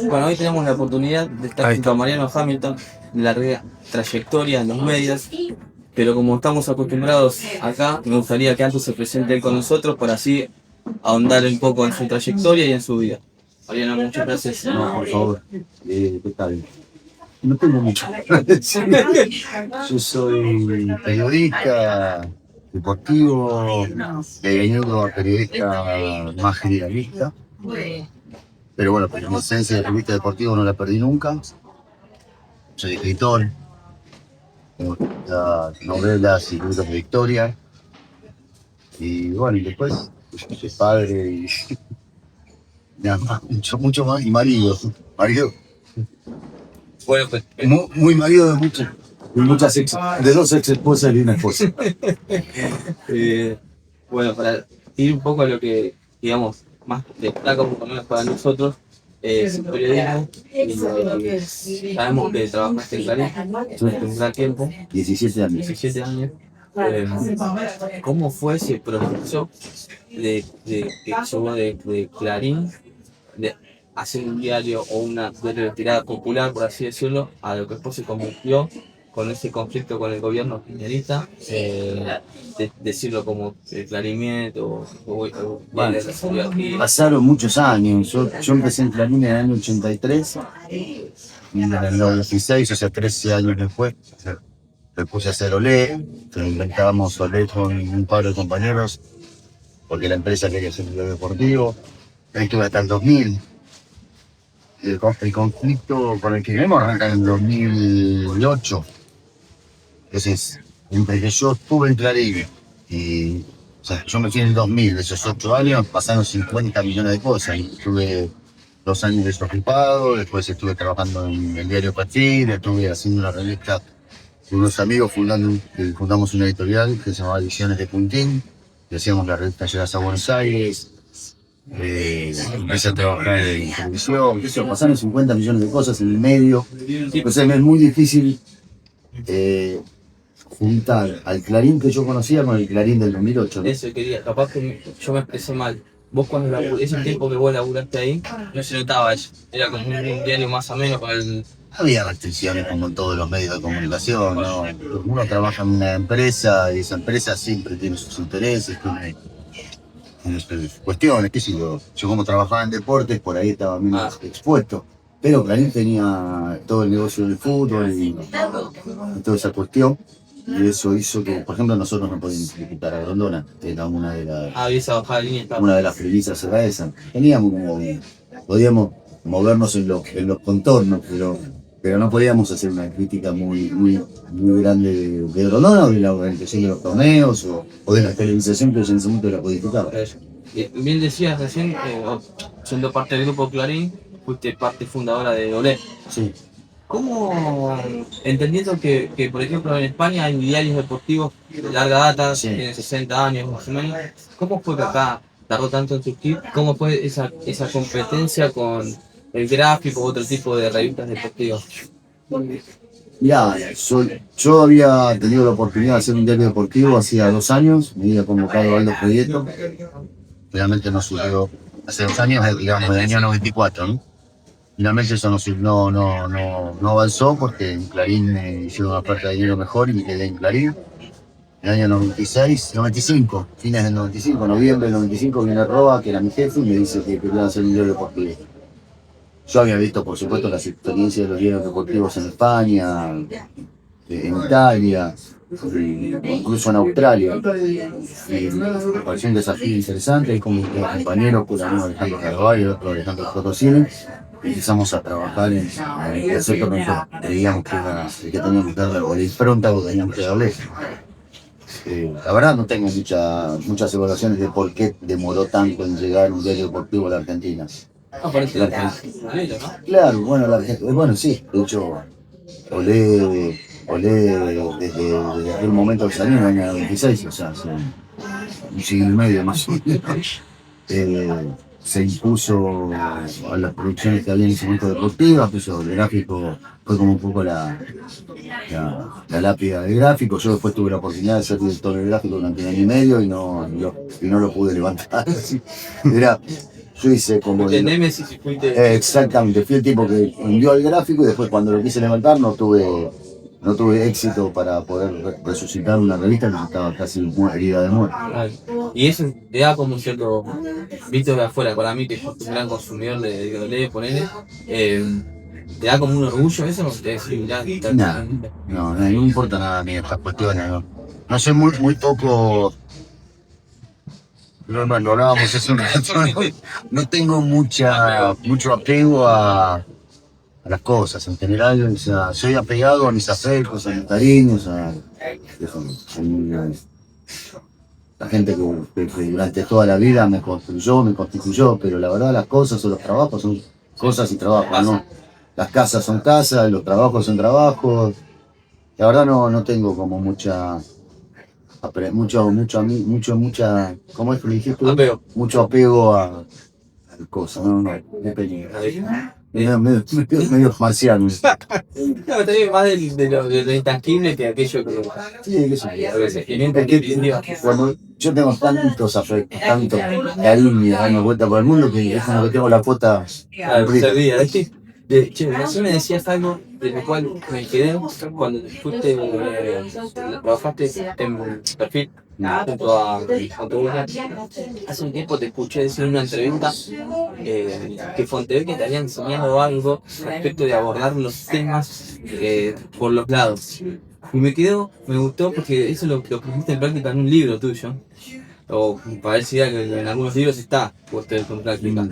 Bueno, hoy tenemos la oportunidad de estar junto a Mariano Hamilton, larga trayectoria en los medios, pero como estamos acostumbrados acá, me gustaría que antes se presente él con nosotros para así ahondar un poco en su trayectoria y en su vida. Mariano, muchas gracias. No, por favor. ¿Qué tal? No tengo mucho para decir. Yo soy periodista deportivo, he venido a periodista más generalista. Pero bueno, pues mi esencia de periodista deportivo no la perdí nunca. Soy escritor, tengo novelas y libros de historia. Y bueno, y después soy padre y nada más, mucho más. Y marido. Bueno, pues, Muy marido de muchas de dos ex esposas y una esposa. bueno, para ir un poco a lo que, digamos, más destaca por lo menos para nosotros, es periodismo. Sabemos que trabajaste en Clarín durante un gran tiempo. 17 años. 17 años. ¿Cómo fue ese proceso que llevó de Clarín, de hacer un diario o una tirada popular, por así decirlo, a lo que después se convirtió con ese conflicto con el gobierno kirchnerista, decirlo como el Clarín o Bueno, pasaron muchos años. Yo empecé en Clarín en el año 83 y en el 96, o sea, 13 años después. me puse a hacer olé, inventábamos olé con un par de compañeros, porque la empresa quería hacer olé deportivo. Ahí estuve hasta el 2000. El conflicto con el que vivimos arranca en el 2008. Entonces, entre que yo estuve en Clarín y, o sea, yo me fui en el 2000, de esos 8 años pasaron 50 millones de cosas. Y estuve 2 años desocupado, después estuve trabajando en el diario Patín, estuve haciendo una revista con unos amigos, fundamos una editorial que se llamaba Ediciones de Puntín, y hacíamos la revista Llegas a Buenos Aires. Empecé a trabajar en televisión, pasaron 50 millones de cosas en el medio. Entonces me es muy difícil juntar al Clarín que yo conocía con el Clarín del 2008, ¿no? Eso quería, capaz que yo me expresé mal. Vos cuando ese tiempo que vos laburaste ahí, no se notaba eso. Era como un diario más o menos para el... Había restricciones como en todos los medios de comunicación, ¿no? Uno trabaja en una empresa y esa empresa siempre tiene sus intereses, tiene cuestiones, qué sé yo. Yo como trabajaba en deportes, por ahí estaba menos expuesto. Pero Clarín tenía todo el negocio del fútbol y toda esa cuestión. Y eso hizo que, por ejemplo, nosotros no podíamos criticar a Grondona, que era una de las premisas era esa. Teníamos como, podíamos movernos en los contornos, pero no podíamos hacer una crítica muy grande de Grondona o de la organización de los torneos o de la televisación que en ese momento era codificada. Bien decías recién, siendo parte del grupo Clarín, fuiste parte fundadora de Olé. Sí. ¿Cómo, entendiendo que, por ejemplo, en España hay diarios deportivos de larga data, Sí. tienen 60 años más o menos, cómo fue que acá tardó tanto en surgir? ¿Cómo fue esa competencia con el gráfico u otro tipo de revistas deportivas? Mirá, yo había tenido la oportunidad de hacer un diario deportivo hacía 2 años, me había convocado a Aldo Proyecto. Realmente no surgió hace 2 años, digamos, del año 94, ¿no? Finalmente eso no avanzó porque en Clarín me hicieron una oferta de dinero mejor y me quedé en Clarín. En el año 95, fines del 95, noviembre del 95, viene Roa, que era mi jefe, y me dice que quería hacer un diario deportivo. Yo había visto, por supuesto, las experiencias de los diarios deportivos en España, en Italia, incluso en Australia. Y me pareció un desafío interesante, y con mis compañeros, pues uno Alejandro Carvalho y otro Alejandro Fotocine, empezamos a trabajar en el concepto que nosotros creíamos que era el que teníamos que darle, o la impronta que teníamos que darle. La verdad no tengo muchas evaluaciones de por qué demoró tanto en llegar un diario deportivo a la Argentina. Aparece la Argentina, ¿no? Claro, bueno, sí, de hecho, Olé desde aquel momento que salió en el año 96, o sea, hace un siglo y medio más o menos, se impuso a las producciones que había en ese momento deportivas, puso el gráfico, fue como un poco la lápida del gráfico. Yo después tuve la oportunidad de ser director del gráfico durante 1 año y medio y no lo pude levantar. Yo hice como... Exactamente, fui el tipo que hundió el gráfico y después cuando lo quise levantar no tuve éxito para poder resucitar una revista que estaba casi herida de muerte. Y eso te da como un cierto, visto de afuera, para mí que soy un gran consumidor de Olé, ponele, ¿te da como un orgullo eso? No me importa nada ni estas cuestiones, no soy muy poco... No, lo hablábamos hace un rato, no tengo mucho apego a las cosas en general, o sea, soy apegado a mis afectos, a mis cariños, a la gente que durante toda la vida me constituyó, pero la verdad las cosas o los trabajos son cosas y trabajos, ¿no? Las casas son casas, los trabajos son trabajos. La verdad no tengo como ¿cómo es que le dijiste? Apego. Mucho apego a cosas, no, medio marciano. No, también más de lo intangible que aquello que... Sí, cuando yo tengo tantos afectos, tantos cariños dando vuelta por el mundo que es como que tengo la cuota perdida. Che, recién me decías algo de lo cual me quedé cuando fuiste, trabajaste en Perfil junto a tu mujer. Hace un tiempo te escuché decir en una entrevista que Fontevecchia te había enseñado algo respecto de abordar los temas por los lados. Y me gustó porque eso lo pusiste en práctica en un libro tuyo. O parecía que en algunos libros está puesto en práctica.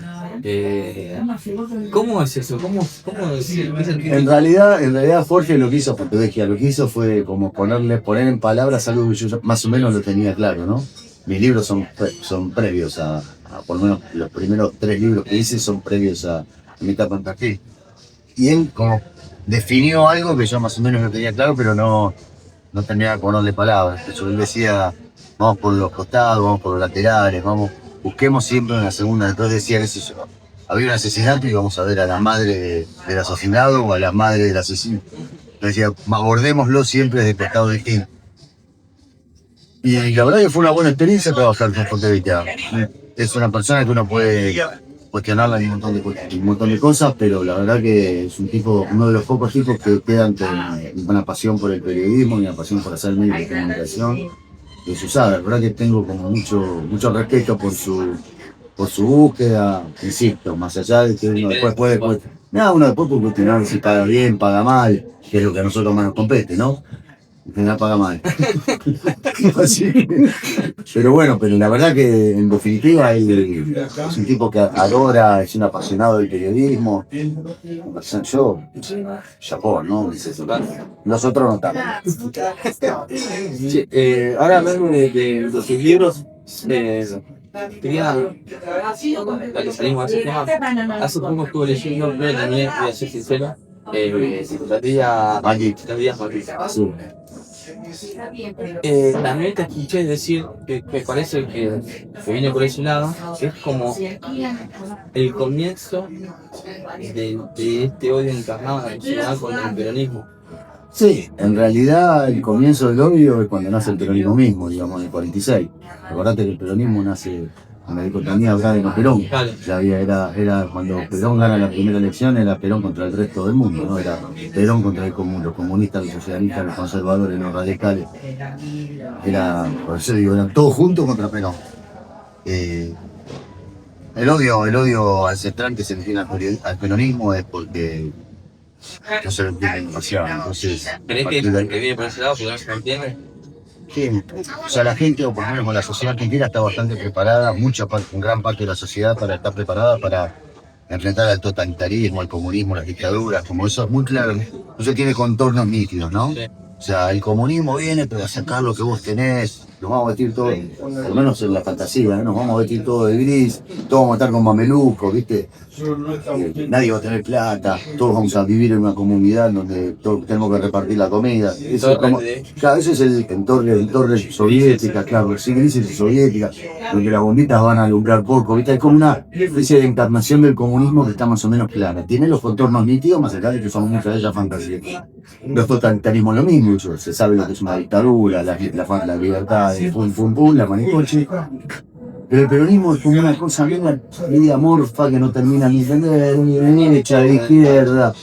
¿Cómo es eso? ¿Cómo es En realidad Jorge lo que hizo Fotovegia, lo que hizo fue como poner en palabras algo que yo más o menos lo tenía claro, ¿no? Mis libros son previos por lo menos los primeros 3 libros que hice son previos a mi etapa en Tafí. Y él como definió algo que yo más o menos lo tenía claro, pero no tenía que ponerle palabras. De hecho, él decía, vamos por los costados, vamos por los laterales, busquemos siempre una segunda. Entonces decía, qué sé yo, había un asesinato y vamos a ver a la madre del asesinado o a la madre del asesino. Entonces decía, abordémoslo siempre desde pescado distinto. Y la verdad que fue una buena experiencia trabajar con Fotovegia. Es una persona que uno puede cuestionarla en un montón de cosas, pero la verdad que es uno de los pocos tipos que quedan con una pasión por el periodismo y una pasión por hacer medios de comunicación de su saga. La verdad que tengo como mucho respeto por su búsqueda, insisto, más allá de que uno después puede cuestionar si paga bien, paga mal, que es lo que a nosotros más nos compete, ¿no? Que la paga mal. Así. Pero la verdad que en definitiva él es un tipo que adora, es un apasionado del periodismo. Yo, chapó, ¿no? Nosotros no tanto. Sí, ahora hablando de sus libros, quería, ya que salimos de ese tema, hace poco estuve leyendo, pero también voy a ser sincero, Psicología Maldita. También te escuché decir que me parece que viene por ese lado, que es como el comienzo de este odio encarnado en la sociedad con el peronismo. Sí, en realidad el comienzo del odio es cuando nace el peronismo mismo, digamos, en el 46. Acordate que el peronismo nace en la dicotomía Bradeno-Perón. Era cuando Perón gana la primera elección, era Perón contra el resto del mundo, ¿no? Era Perón contra los comunistas, los socialistas, los conservadores, los radicales. Por eso digo, eran todos juntos contra Perón. El odio ancestral que se le tiene al peronismo es porque no se lo entiende demasiado. Entonces, ¿Crees que viene por ese lado, que no se lo entiende? Sí, o sea, la gente, o por lo menos la sociedad argentina, está bastante preparada, gran parte de la sociedad está preparada para enfrentar al totalitarismo, al comunismo, las dictaduras, como eso es muy claro. Eso tiene contornos nítidos, ¿no? Sí. O sea, el comunismo viene para sacar lo que vos tenés, nos vamos a vestir todo, por lo menos en la fantasía, ¿no? Nos vamos a vestir todo de gris, todos vamos a estar con mamelucos, ¿viste? Nadie va a tener plata, todos vamos a vivir en una comunidad donde todos tenemos que repartir la comida. Claro, ese es el torre soviética, claro, sí, grises soviética, donde las bombitas van a alumbrar poco, ¿viste? Es como una especie de encarnación del comunismo que está más o menos clara. Tiene los contornos nítidos, más allá de que son muchas de ellas fantasías. Los totalitarismos lo mismo, se sabe lo que es una dictadura, la libertad, la manicoche. Pero el peronismo es como una cosa media amorfa que no termina ni de entender, ni de derecha, de izquierda,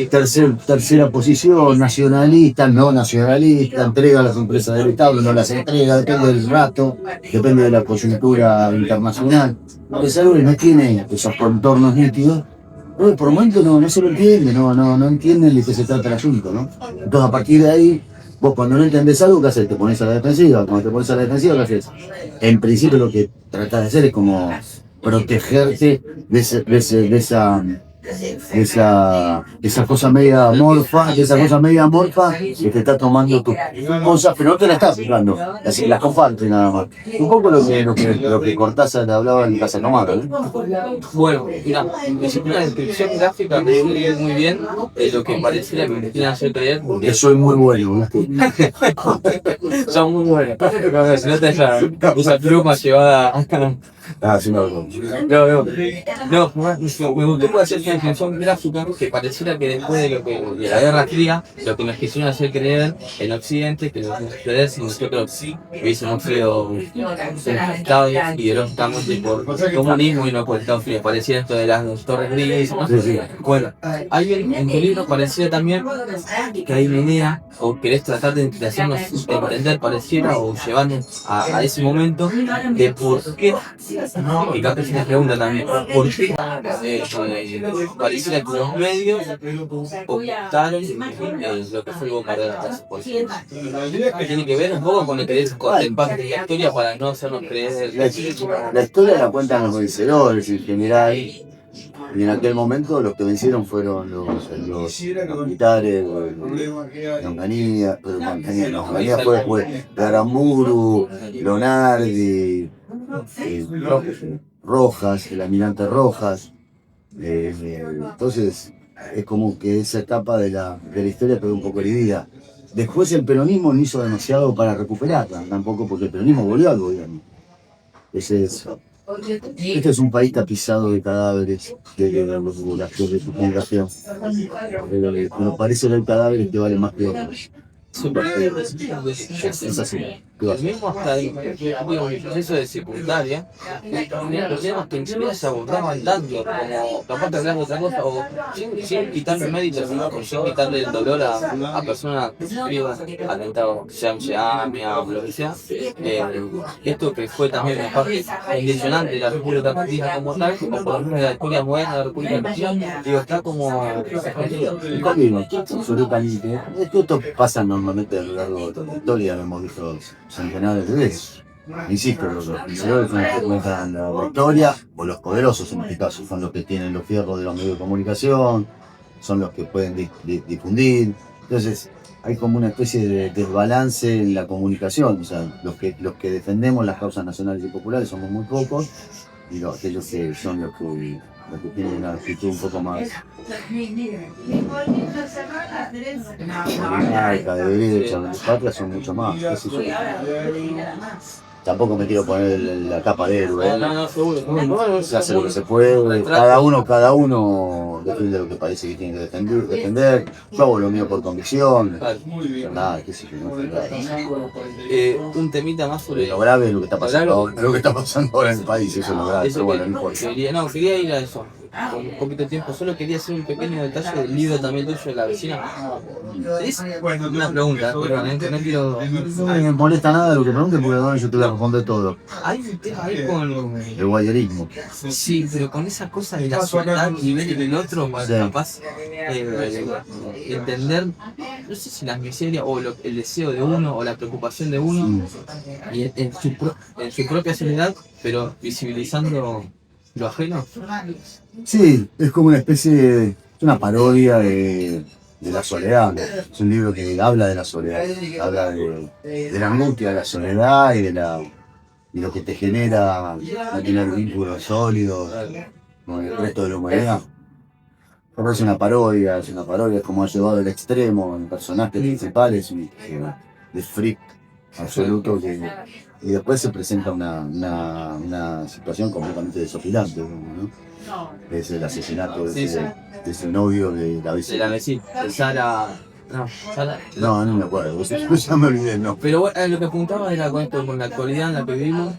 tercera posición, nacionalista, no nacionalista, entrega a las empresas del Estado, no las entrega, depende del rato, depende de la coyuntura internacional. Es algo que no tiene esos contornos nítidos. Por el momento no se lo entiende, no entienden de qué se trata el asunto, ¿no? Entonces a partir de ahí, vos cuando no entendés algo, ¿qué haces? Te pones a la defensiva. Cuando te pones a la defensiva, ¿qué haces? En principio lo que tratás de hacer es como protegerte de esa cosa media amorfa, que te está tomando tus cosas, pero no te la está aplicando, las compartes nada más. Un poco lo que Cortázar hablaba en Casa Tomata, ¿no? Bueno, mira, hiciste una descripción gráfica que describe muy bien lo que pareciera que me quieren hacer creer. Que soy muy bueno, ¿no? Son muy buenos. Si no te esa pluma llevada. Sí, no. No, me gustó hacer una descripción gráfica que pareciera que después de la Guerra Fría, lo que nos quisieron hacer creer en Occidente, que nos suceder si nosotros hubiésemos sido infectados ideológicamente por el comunismo y no por Estados Unidos. Parecía esto de las Torres Grises, ¿no? Sí. Bueno, en tu libro parecía también que hay una idea, o querés tratar de hacernos entender, pareciera, o llevarnos a ese momento de por qué Y capaz se me pregunta también, ¿por qué pareciera que los medios ocultaron lo que fue el bombardeo de la casa? Tiene que ver un poco con el querer contar la historia para no hacernos creer. La historia la cuentan los vencedores en general. Y en aquel momento los que vencieron fueron los militares, Longanía, Longanía fue después, Garamburu, Lonardi, Rojas, el almirante Rojas. Entonces es como que esa etapa de la historia quedó un poco herida. Después el peronismo no hizo demasiado para recuperarla, tampoco porque el peronismo volvió al gobierno. Este es un país tapizado de cadáveres de la generación. Pero parece que hay cadáveres que valen más que otros. Es así. Mismo hasta el proceso de secundaria, teníamos que ni siquiera se abordaban tanto, como capaz de hablar de otra cosa, o sin quitarle méritos, o sin quitarle el dolor a personas que sufrieron atentados, sean o lo que sea. Esto que fue también una parte condicionante de la República Argentina como tal, o por lo menos de la historia moderna de la República Argentina, digo, está como absolutamente. Esto pasa normalmente a lo largo de la historia, lo hemos visto centenares de veces. Insisto, los vencedores son los que cuentan la victoria, o los poderosos en este caso, son los que tienen los fierros de los medios de comunicación, son los que pueden difundir. Entonces, hay como una especie de desbalance en la comunicación. O sea, los que defendemos las causas nacionales y populares somos muy pocos, y aquellos que son los que tienen una actitud un poco más de derecha, de patria, son mucho más. Tampoco me quiero poner la capa de héroe. no, seguro. Se hace lo que se puede, cada uno defiende lo que parece que tiene que defender. Yo hago lo mío por convicción. Nada, qué sé yo. Un temita más sobre lo grave es lo que está pasando, ahora en el país, eso es lo grave. Pero bueno, no importa. Quería ir a eso. Con un poquito de tiempo, solo quería hacer un pequeño detalle del libro también tuyo de la vecina. Es una pregunta, perdón, no quiero. No me molesta nada lo que preguntes porque no, yo te voy a responder todo. Hay un tema ahí con el guayerismo. Sí, pero con esa cosa de la soledad y ver en el otro, capaz entender, no sé si la miseria o el deseo de uno o la preocupación de uno, y en su propia soledad, pero visibilizando lo ajeno. Sí, es como una especie de una parodia de la soledad. Es un libro que habla de la soledad, habla de la angustia de la soledad y de lo que te genera no tener vínculos sólidos con el resto de la humanidad. Pero es una parodia, es como ha llevado al extremo en personajes principales de freak absoluto y después se presenta una situación completamente desopilante, ¿no? Es el asesinato de ese novio de la vecina. De la vecina, de Sara. No me acuerdo, ya me olvidé, no. Pero bueno, lo que apuntaba era con la actualidad en la que vivimos.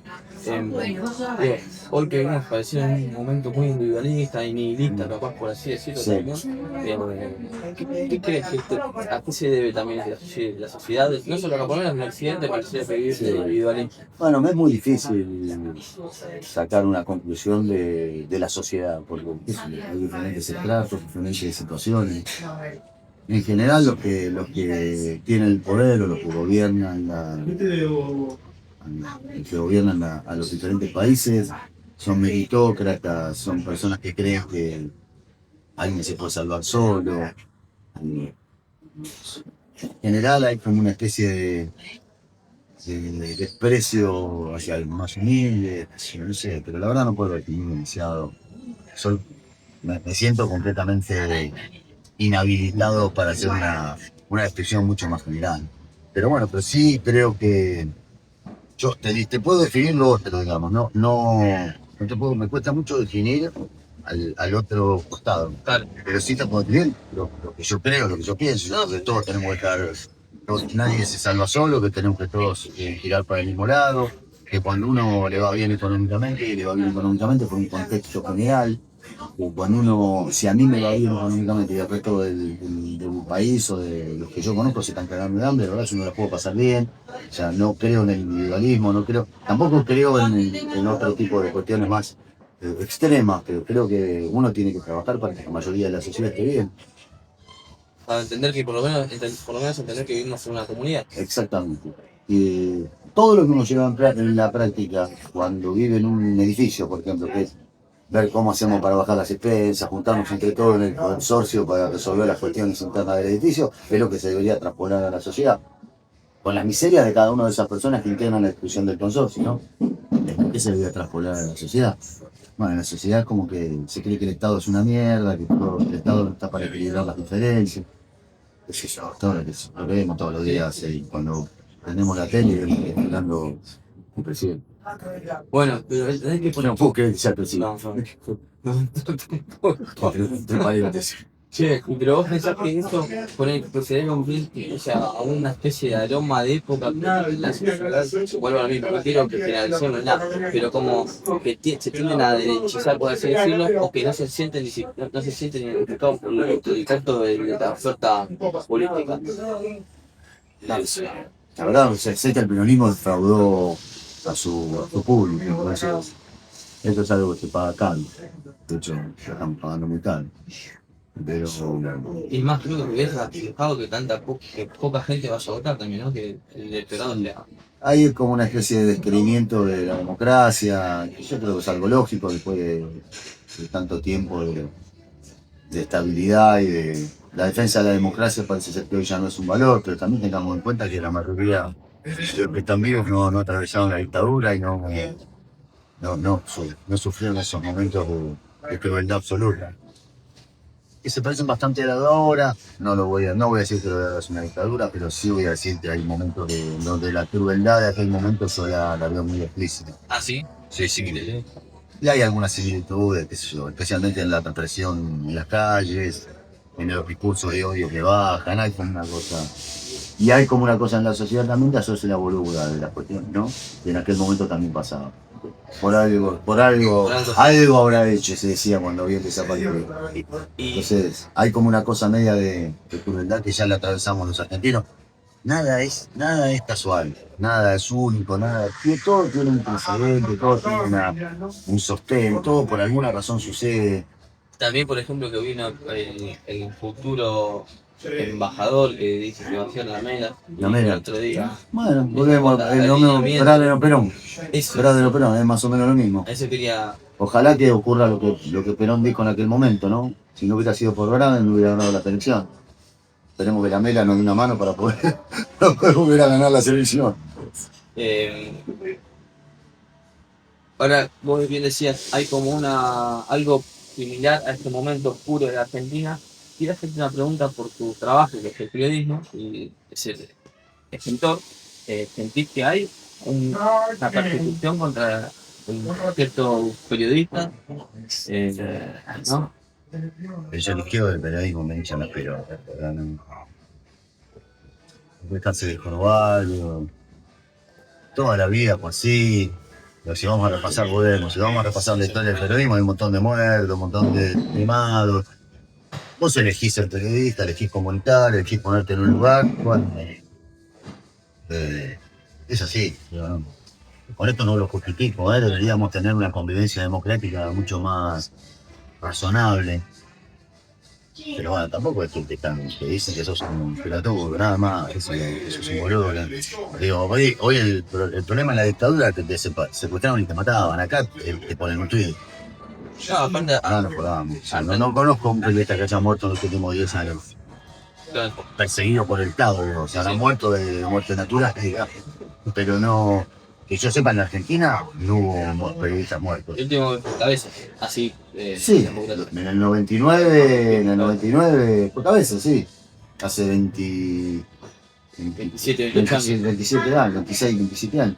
Hoy que vivimos parecido en un momento muy individualista y nihilista, capaz por así decirlo. Sí. ¿Qué crees a qué se debe también la sociedad? No solo acá, por lo menos en Occidente, pareciera que vive individualismo. Bueno, me es muy difícil sacar una conclusión de la sociedad, porque hay diferentes estratos, diferentes situaciones. En general, los que tienen el poder o los que gobiernan a los diferentes países son meritócratas, son personas que creen que alguien se puede salvar solo. En general hay como una especie de desprecio hacia el más humilde, no sé, pero la verdad no puedo definir demasiado. Me siento completamente inhabilitado para hacer una descripción mucho más general. Pero bueno, pero sí creo que yo te puedo definir lo otro, digamos, me cuesta mucho definir al otro costado. Claro. Pero sí te puedo definir lo que yo creo, lo que yo pienso, que todos tenemos que estar, nadie se salva solo, que tenemos que todos girar para el mismo lado, que cuando uno le va bien económicamente por un contexto general, o cuando uno, si a mí me va bien económicamente y el resto del país o de los que yo conozco se están cagando de hambre, la verdad yo no la puedo pasar bien. O sea, no creo en el individualismo, no creo, tampoco creo en otro tipo de cuestiones más extremas, pero creo que uno tiene que trabajar para que la mayoría de la sociedad esté bien. Para entender que por lo menos entender que vivimos en una comunidad. Exactamente. Y todo lo que uno lleva en la práctica cuando vive en un edificio, por ejemplo, que es ver cómo hacemos para bajar las expensas, juntarnos entre todos en el consorcio para resolver las cuestiones internas del edificio, es lo que se debería trasponer a la sociedad. Con las miserias de cada una de esas personas que integran la exclusión del consorcio, ¿no? ¿Qué se debería trasponer a la sociedad? Bueno, en la sociedad como que se cree que el Estado es una mierda, que el Estado no está para equilibrar las diferencias. Qué sé yo, todo lo que vemos todos los días y cuando prendemos la tele y vemos que hablando un presidente. Bueno, pero tenés que poner. No puedo creer que sea el presidente. No. Entre paréntesis. Che, pero vos pensás que eso pues se debe cumplir, o sea, a una especie de aroma de época que la sociedad, vuelvo a lo mismo, no quiero que generalicemos nada, pero como que se tienden a derechizar, por así decirlo, o que no se sienten, no se sienten identificados por el costo de la oferta política. La verdad, sé que el peronismo defraudó a su público, entonces esto es algo que se paga caro. De hecho, ya estamos pagando muy caro. Pero Y más creo que ves reflejado que que poca gente vaya a votar también, ¿no? Que el electorado hay como una especie de descreimiento de la democracia, que yo creo que es algo lógico después de tanto tiempo de estabilidad y de la defensa de la democracia. Parece ser que hoy ya no es un valor, pero también tengamos en cuenta que la mayoría de los que están vivos no atravesaron la dictadura y no sufrieron esos momentos de crueldad absoluta. Que se parecen bastante a la de ahora. No voy a decir que lo de es una dictadura, pero sí voy a decir que hay momentos donde la crueldad de aquel momento yo la veo muy explícita. ¿Ah, sí? Sí, sí. Y hay algunas similitudes, qué sé yo, especialmente en la represión en las calles, en los discursos de odio que bajan, hay como una cosa. Y hay como una cosa en la sociedad también de hacerse la boluda de las cuestiones, ¿no? Y en aquel momento también pasaba. Algo habrá hecho, se decía cuando vio que zapatero. Entonces, hay como una cosa media de crueldad que ya la atravesamos los argentinos. Nada es casual, nada es único, todo tiene un precedente, todo tiene un sostén, todo por alguna razón sucede. También, por ejemplo, que vino el futuro embajador que dice que va a ser la Mela. El otro día. Bueno, volvemos a lo mismo, Verdadero Perón. Verdadero Perón, es más o menos lo mismo. Eso quería. Ojalá que ocurra lo que Perón dijo en aquel momento, ¿no? Si no hubiera sido por Verano, no hubiera ganado la selección. Esperemos que la Mela nos dé una mano para poder volver a ganar la selección. Ahora, vos bien decías, hay como algo similar a este momento oscuro de la Argentina. Quiero hacerte una pregunta por tu trabajo, que es el periodismo, y ser escritor. ¿Sentís que hay una persecución contra ciertos periodistas? ¿No? Yo eligió del periodismo, me echan las pelotas, ¿verdad? No dejarse de jorobar, toda la vida por sí. Pero si vamos a repasar, si vamos a repasar la historia del periodismo, hay un montón de muertos, un montón de quemados. Vos elegís ser periodista, elegís comunicar, elegís ponerte en un lugar. Bueno, es así. ¿No? Con esto no lo justifico, deberíamos tener una convivencia democrática mucho más razonable. Pero bueno, tampoco es que te dicen que sos un pelotudo, nada más, eso es un boludo. Digo, hoy el problema en la dictadura es que te secuestraron y te mataban. Acá te ponen un tweet. No, aparte. No jodamos. No conozco un periodista que haya muerto en los últimos 10 años. Perseguido por el Estado, o sea, han muerto de muerte natural, pero no. Que yo sepa, en la Argentina no hubo periodistas muertos. El último cabeza, así. Sí, en el 99, por cabeza, sí. Hace 27 años, 26, 27 años.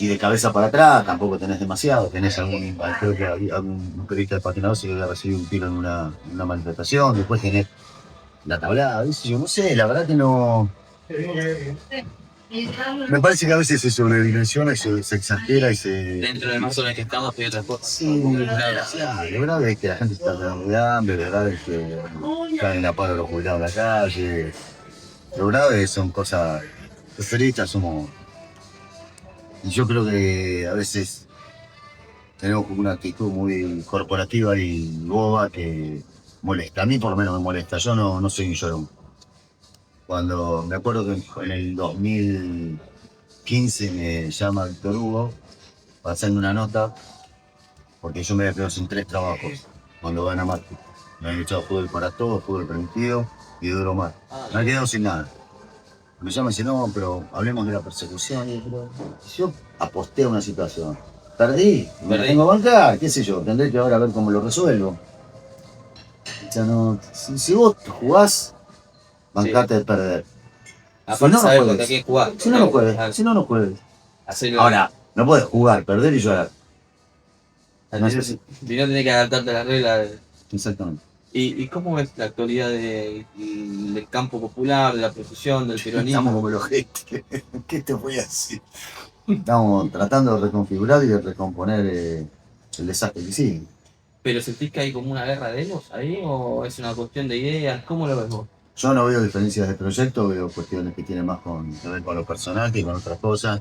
Y de cabeza para atrás tampoco tenés demasiado. Tenés creo que algún periodista de patinador se había recibido un tiro en una manifestación. Después tenés la tablada, yo no sé, la verdad que no. Me parece que a veces se sobredimensiona y se exagera y se... Dentro del marco en el que estamos, hay otras cosas. Sí, lo grave es que la gente está de hambre, lo grave es que están en la paro los jubilados en la calle. Lo grave son cosas... Los periodistas somos... Y yo creo que a veces tenemos como una actitud muy corporativa y boba que molesta. A mí por lo menos me molesta. Yo no soy un llorón. Cuando me acuerdo que en el 2015 me llama Víctor Hugo para hacerme una nota, porque yo me había quedado sin 3 trabajos cuando gana Macri. Me habían echado fútbol para todos, fútbol permitido y duro más. Me había quedado sin nada. Me llama y dice, no, pero hablemos de la persecución. Y yo aposté a una situación. Perdí, me la tengo que bancar, qué sé yo, tendré que ahora ver cómo lo resuelvo. O sea, no, si vos jugás, bancate de perder. Aparte, no, sabes no contra quién jugar. Si no, no juegues. Si no, no juegues. Hacerlo. Ahora, no puedes jugar, perder y llorar. No sé si- Si no tenés que adaptarte a las reglas. Exactamente. ¿Y cómo ves la actualidad del campo popular, de la profesión, del Estamos peronismo? como los gente. ¿Qué te voy a decir? Estamos tratando de reconfigurar y de recomponer el desastre que sigue. ¿Pero sentís que hay como una guerra de egos ahí o es una cuestión de ideas? ¿Cómo lo ves vos? Yo no veo diferencias de proyecto, veo cuestiones que tienen más que ver con lo personal que con otras cosas.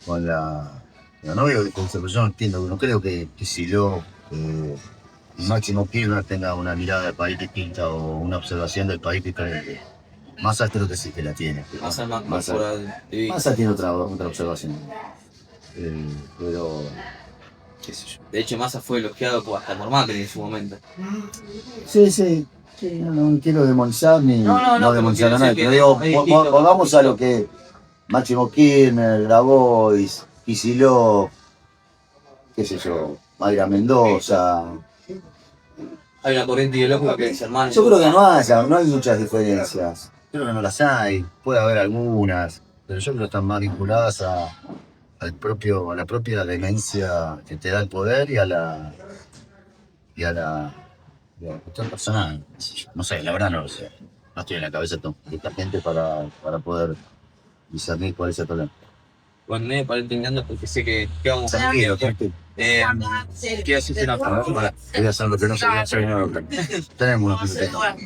Con la... No veo diferencias, pero yo no entiendo, no creo que si yo, Máximo Kirchner tenga una mirada del país distinta o una observación del país diferente. Massa creo que sí que la tiene. Massa es más Massa- corporal. Massa tiene otra observación. Pero, qué sé yo. De hecho, Massa fue elogiado hasta por Macri en su momento. Sí, sí. Sí, no quiero demonizar ni No, demonizar a pero nadie. quiero Pero decir digo, que es distinto. volvamos a lo que Máximo Kirchner, Grabois, Kicillof, qué sé yo, Mayra Mendoza. Hay una corriente ideológica que es hermano. Yo creo que no hay muchas diferencias. Creo que no las hay, puede haber algunas, pero yo creo que están más vinculadas a la propia demencia que te da el poder y a la cuestión personal. No sé, la verdad no lo sé. No estoy en la cabeza de esta gente para poder discernir cuál es el problema. Bueno, para ir terminando porque sé que vamos Tranquilo, tranquilo. quiero hacerte una pregunta. Voy a hacer lo que no sé hacer. Tenemos una biblioteca.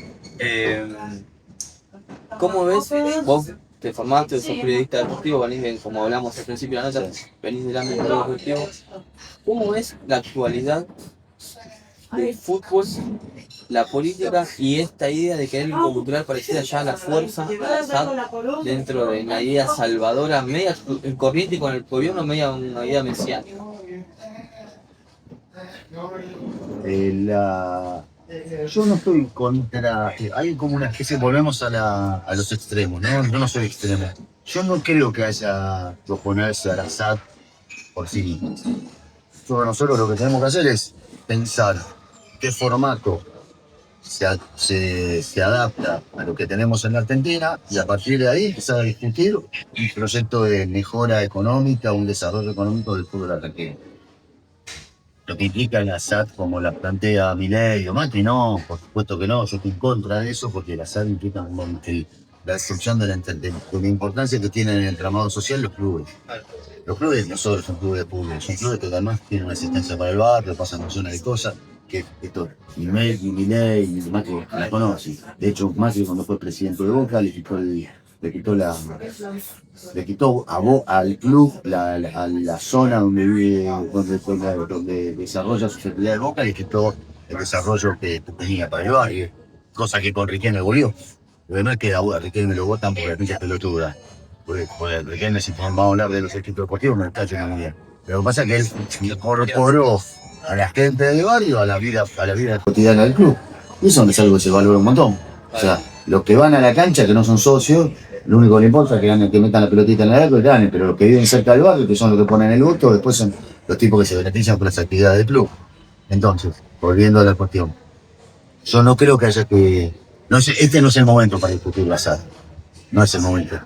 ¿Cómo ves? Vos te formaste, sos periodista deportivo, venís, como hablamos al principio de la nota, venís del ámbito deportivo. ¿Cómo ves la actualidad del fútbol, la política y esta idea de que algo cultural pareciera ya la fuerza dentro de una idea salvadora, media corriente con el gobierno, media una idea mesiánica? Yo no estoy contra. Hay como una especie, volvemos a los extremos, ¿no? Yo no soy extremo. Yo no creo que haya que oponerse al Assad por sí mismo. Nosotros lo que tenemos que hacer es pensar qué formato se adapta a lo que tenemos en la Argentina y a partir de ahí empezar a discutir un proyecto de mejora económica, un desarrollo económico del fútbol argentino. Lo que implica el Assad como la plantea Milei o Macri, no, por supuesto que no, yo estoy en contra de eso porque el Assad implica la destrucción de la importancia que tienen en el entramado social los clubes. Los clubes no solo son clubes de fútbol, son clubes que además tienen una asistencia para el barrio, pasan millones de cosas, que esto, Milei y Macri la conocen. De hecho, Macri cuando fue presidente de Boca le quitó al club a la zona donde vive, donde desarrolla su actividad de Boca, y le quitó el desarrollo que tenía para el barrio, cosa que con Riquelme volvió. Lo demás que a Riquelme lo votan por la pincha pelotuda. Porque Riquelme, si vamos a hablar de los equipos deportivos, me está yendo muy bien. Pero lo que pasa es que él incorporó a la gente del barrio a la vida cotidiana del club. Y eso es algo que se valora un montón. O sea, los que van a la cancha, que no son socios, lo único que le importa es que metan la pelotita en el arco y ganen, pero los que viven cerca del barrio, que son los que ponen el voto, después son los tipos que se benefician por las actividades del club. Entonces, volviendo a la cuestión, yo no creo que haya que... este no es el momento para discutir la SAD. No es el momento.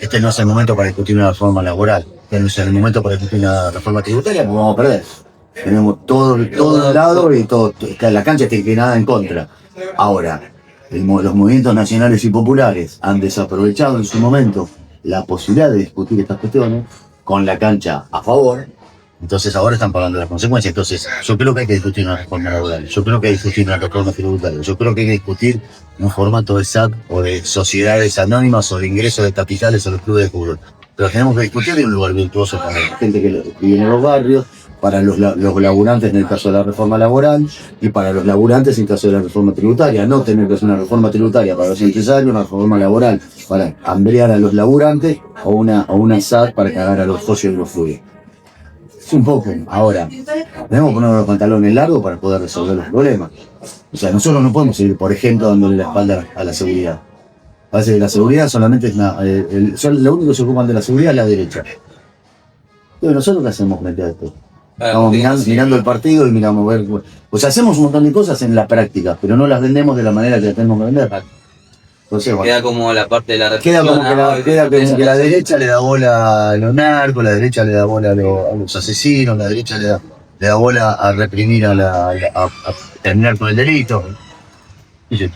Este no es el momento para discutir una reforma laboral. Este no es el momento para discutir una reforma tributaria, porque vamos a perder. Tenemos todo el lado y todo. La cancha está inclinada en contra. Ahora, los movimientos nacionales y populares han desaprovechado en su momento la posibilidad de discutir estas cuestiones con la cancha a favor. Entonces ahora están pagando las consecuencias. Entonces yo creo que hay que discutir una reforma laboral, yo creo que hay que discutir una reforma tributaria, yo creo que hay que discutir un formato de SAT o de sociedades anónimas o de ingresos de capitales a los clubes de fútbol. Pero tenemos que discutir en un lugar virtuoso para la gente que vive en los barrios, para los laburantes en el caso de la reforma laboral y para los laburantes en el caso de la reforma tributaria. No tener que hacer una reforma tributaria para los empresarios, una reforma laboral para hambrear a los laburantes o una SAT para cagar a los socios de los clubes. Es un poco. Ahora, tenemos que poner los pantalones largos para poder resolver los problemas. O sea, nosotros no podemos seguir, por ejemplo, dándole la espalda a la seguridad. Parece que la seguridad solamente es lo único que se ocupan de la seguridad es la derecha. Pero nosotros qué hacemos frente a esto. Estamos mirando el partido y miramos ver. O sea, hacemos un montón de cosas en la práctica, pero no las vendemos de la manera que las tenemos que vender. Entonces, bueno, queda como la parte de la queda reflexión. como que la derecha le da bola a los narcos, la derecha le da bola a los asesinos, la derecha le da bola a reprimir a terminar con el delito.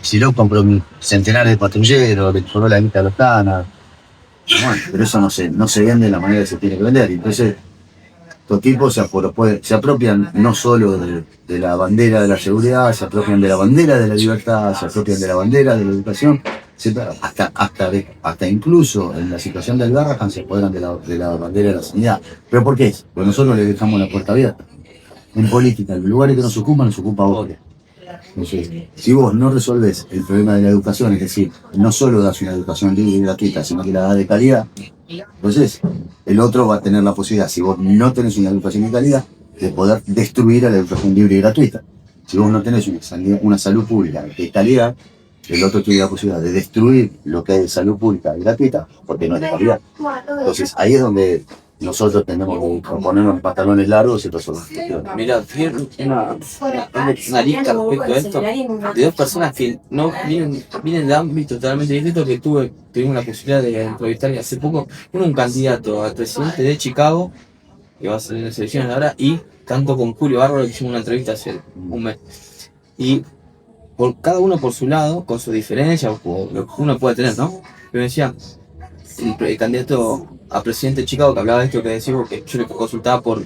Si lo compró centenares de patrulleros, le cobró la guita a los canas. Bueno, pero eso no se vende de la manera que se tiene que vender. Entonces, estos tipos se apropian no solo de la bandera de la seguridad, se apropian de la bandera de la libertad, se apropian de la bandera de la educación, hasta incluso en la situación del Garrahan se apoderan de la bandera de la sanidad. ¿Pero por qué? Porque nosotros le dejamos la puerta abierta. En política, en los lugares que nos ocupa otro. Entonces, si vos no resolvés el problema de la educación, es decir, no solo das una educación libre y gratuita, sino que la das de calidad, entonces el otro va a tener la posibilidad, si vos no tenés una educación de calidad, de poder destruir a la educación libre y gratuita. Si vos no tenés una salud pública de calidad, el otro tiene la posibilidad de destruir lo que hay de salud pública y gratuita, porque no es de calidad. Entonces ahí es donde nosotros tenemos que ponernos los pantalones largos y resolver. Mira, una lista respecto a esto de dos personas que no vienen de ámbitos totalmente distintos que tuvimos la posibilidad de entrevistar hace poco. Uno, un candidato al presidente de Chicago, que va a salir en las elecciones ahora, y tanto con Julio Bárbaro, que hicimos una entrevista hace un mes. Y cada uno por su lado, con su diferencia, o lo que uno puede tener, ¿no? Pero decía, el candidato a presidente de Chicago, que hablaba de esto que decimos, que yo le consultaba por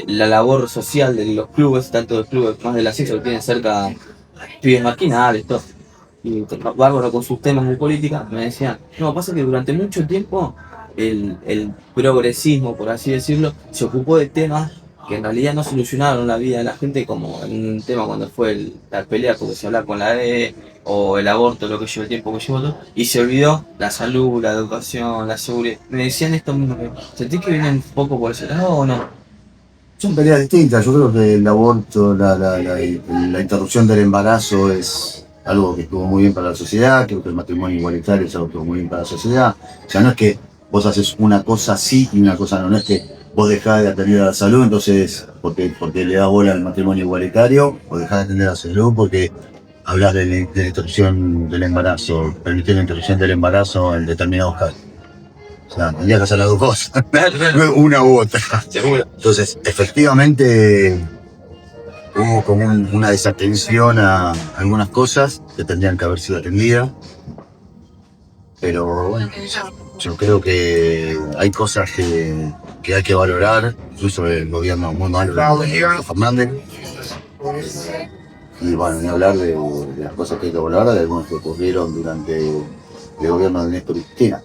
la labor social de los clubes, tanto de clubes más de la sexta que tienen cerca pibes marginales, todo. Y Bárbaro con sus temas de política me decía, no, pasa que durante mucho tiempo el progresismo, por así decirlo, se ocupó de temas que en realidad no solucionaron la vida de la gente, como en un tema cuando fue la pelea porque se hablaba con la E o el aborto, lo que lleva el tiempo que llevó todo, y se olvidó la salud, la educación, la seguridad. Me decían esto mismo, ¿sentís que vienen un poco por ese lado o no? Son peleas distintas. Yo creo que el aborto, la interrupción del embarazo es algo que estuvo muy bien para la sociedad. Creo que el matrimonio igualitario es algo que estuvo muy bien para la sociedad. O sea, no es que vos haces una cosa sí y una cosa no. No es que vos dejás de atender a la salud, entonces, porque le das bola al matrimonio igualitario, o dejás de atender a la salud porque hablas de la interrupción del embarazo, permitir la interrupción del embarazo en determinados casos. O sea, tendría que hacer las dos cosas, una u otra. Entonces, efectivamente, hubo como una desatención a algunas cosas que tendrían que haber sido atendidas. Pero bueno, yo creo que hay cosas que hay que valorar, incluso el gobierno muy malo de Fernández. Y bueno, ni hablar de las cosas que hay que valorar, de algunos que ocurrieron durante el gobierno de Néstor y Cristina.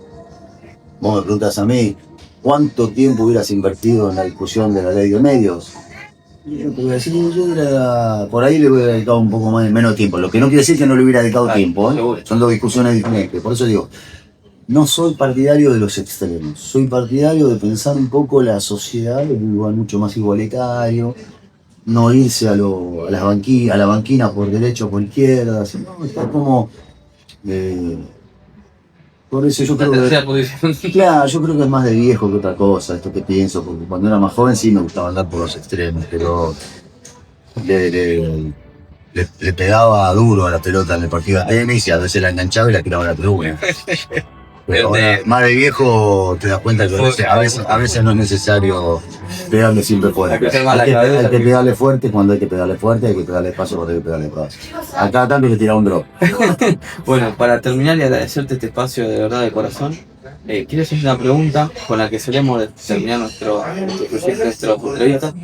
Vos me preguntas a mí, ¿cuánto tiempo hubieras invertido en la discusión de la ley de medios? Yo te voy a decir, por ahí le hubiera dedicado un poco menos tiempo. Lo que no quiere decir que no le hubiera dedicado tiempo, ¿eh? Son dos discusiones diferentes. Por eso digo, no soy partidario de los extremos. Soy partidario de pensar un poco la sociedad en un lugar mucho más igualitario. No irse a la banquina por derecha o por izquierda, sino estar como... por eso yo creo que... Claro, yo creo que es más de viejo que otra cosa, esto que pienso, porque cuando era más joven sí me gustaba andar por los extremos, pero le pegaba duro a la pelota en el partido de tenis y a veces la enganchaba y la tiraba a la tribuna. Pero ahora, más de viejo te das cuenta que a veces no es necesario pegarle siempre fuerte. Hay que pegarle fuerte cuando hay que pegarle fuerte, hay que pegarle espacio cuando hay que pegarle espacio. A cada tanto hay que tirar un drop. Bueno, para terminar y agradecerte este espacio de verdad de corazón, quiero hacerte una pregunta con la que solemos terminar nuestro proyecto, nuestra entrevista,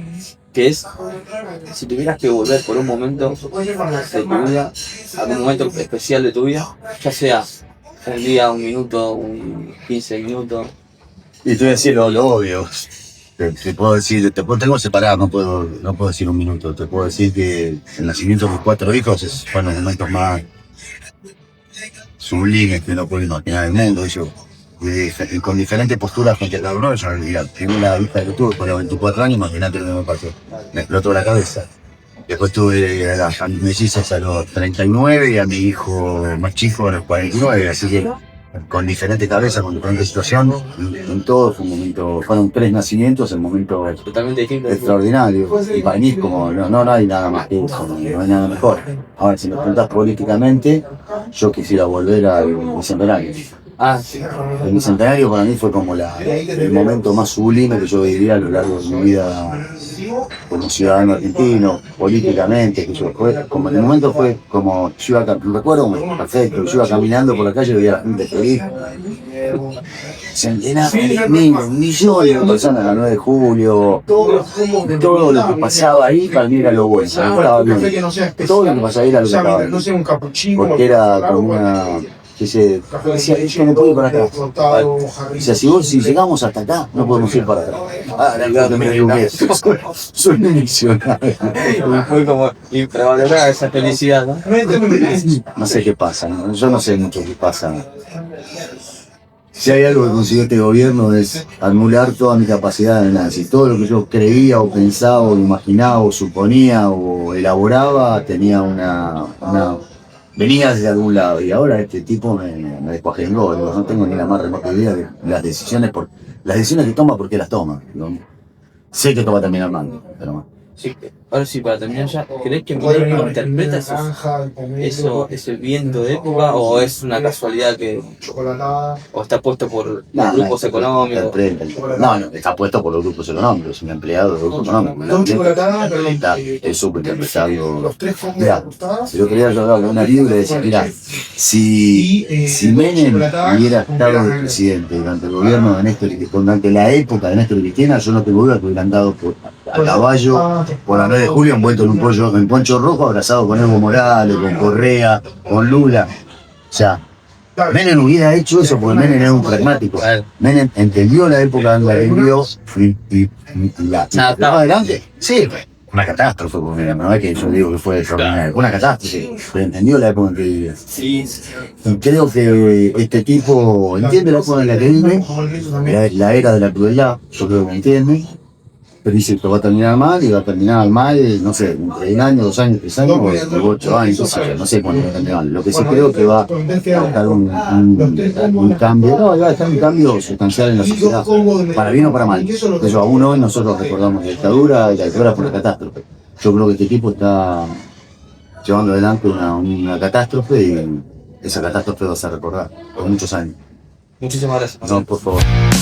que es, si tuvieras que volver por un momento de tu vida, algún momento especial de tu vida, ya sea un día, un minuto, 15 minutos. Y te voy a decir lo obvio. Te puedo decir, tengo separado, no puedo decir un minuto. Te puedo decir que el nacimiento de mis 4 hijos fueron los momentos más sublimes que no puedo imaginar en el mundo. Yo, con diferentes posturas frente a cada uno, yo la primera hija que tuve con los 24 años, imagínate lo que me pasó. Me explotó la cabeza. Después tuve a mis mellizas a los 39 y a mi hijo más chico a los 49, así que con diferentes cabezas, con diferentes situaciones, en todo fue un momento, fueron 3 nacimientos en momentos Totalmente distinto. extraordinarios. Y para mí es como, no hay nada más que eso, no hay nada mejor. Ahora, si me preguntás políticamente, yo quisiera volver al bicentenario. Ah, sí. El bicentenario para mí fue como el momento más sublime que yo viví a lo largo de mi vida como ciudadano argentino, políticamente, que yo como en el momento fue como yo iba, recuerdo perfecto, yo iba caminando por la calle y veía a la gente feliz, centenares, millones de personas a la 9 de julio, todo lo que pasaba ahí para mí era lo bueno, estaba bien. Todo lo que pasaba ahí era lo que estaba bien, porque era como una... Dice, yo no puedo ir para acá. O sea, si llegamos hasta acá, no podemos ir para acá. No me equivoqué. Soy un visionario. Fue como infravalorar esa felicidad, ¿no? No sé qué pasa, ¿no? Yo no sé mucho qué pasa. Si hay algo que consiguió este gobierno es anular toda mi capacidad de análisis. Todo lo que yo creía o pensaba o imaginaba o suponía o elaboraba tenía venía desde algún lado y ahora este tipo me descuajengó, no tengo ni la más remota idea de las decisiones que toma, porque las toma, ¿no? Sé que esto va a terminar mal, pero Sí, ahora sí, para terminar ya, ¿crees que Milei interpreta ese viento de época o es una casualidad que o está puesto por los grupos económicos? No, está puesto por los grupos económicos, es un empleado de los grupos económicos. Es súper interpretado. Mirá, el otro día yo hablaba con una libre y decía, mirá, si Menem hubiera estado de presidente durante el gobierno de Néstor, durante la época de Néstor Cristina, yo no tengo duda que hubieran dado a caballo por la 9 de julio envuelto en poncho rojo, abrazado con Evo Morales, con Correa, con Lula. O sea, Menem hubiera hecho eso porque Menem era un pragmático. Menem entendió la época en la que vivió y la adelante. Sí, una catástrofe, porque no es que yo digo que fue una catástrofe, pero entendió la época en que vivía. Y creo que este tipo entiende la época en la que vive, la era de la crueldad, yo creo que entiende. Pero dice que va a terminar mal y va a terminar mal, no sé, entre 1 año, 2 años, 3 años o 8 años, no sé cuándo va a terminar mal. Lo que sí creo que va a dejar un cambio, va a dejar un cambio sustancial en la sociedad, para bien o para mal. Eso aún hoy nosotros recordamos la dictadura y la dictadura fue una catástrofe. Yo creo que este tipo está llevando adelante una catástrofe y esa catástrofe va a ser recordada por muchos años. Muchísimas gracias. No, por favor.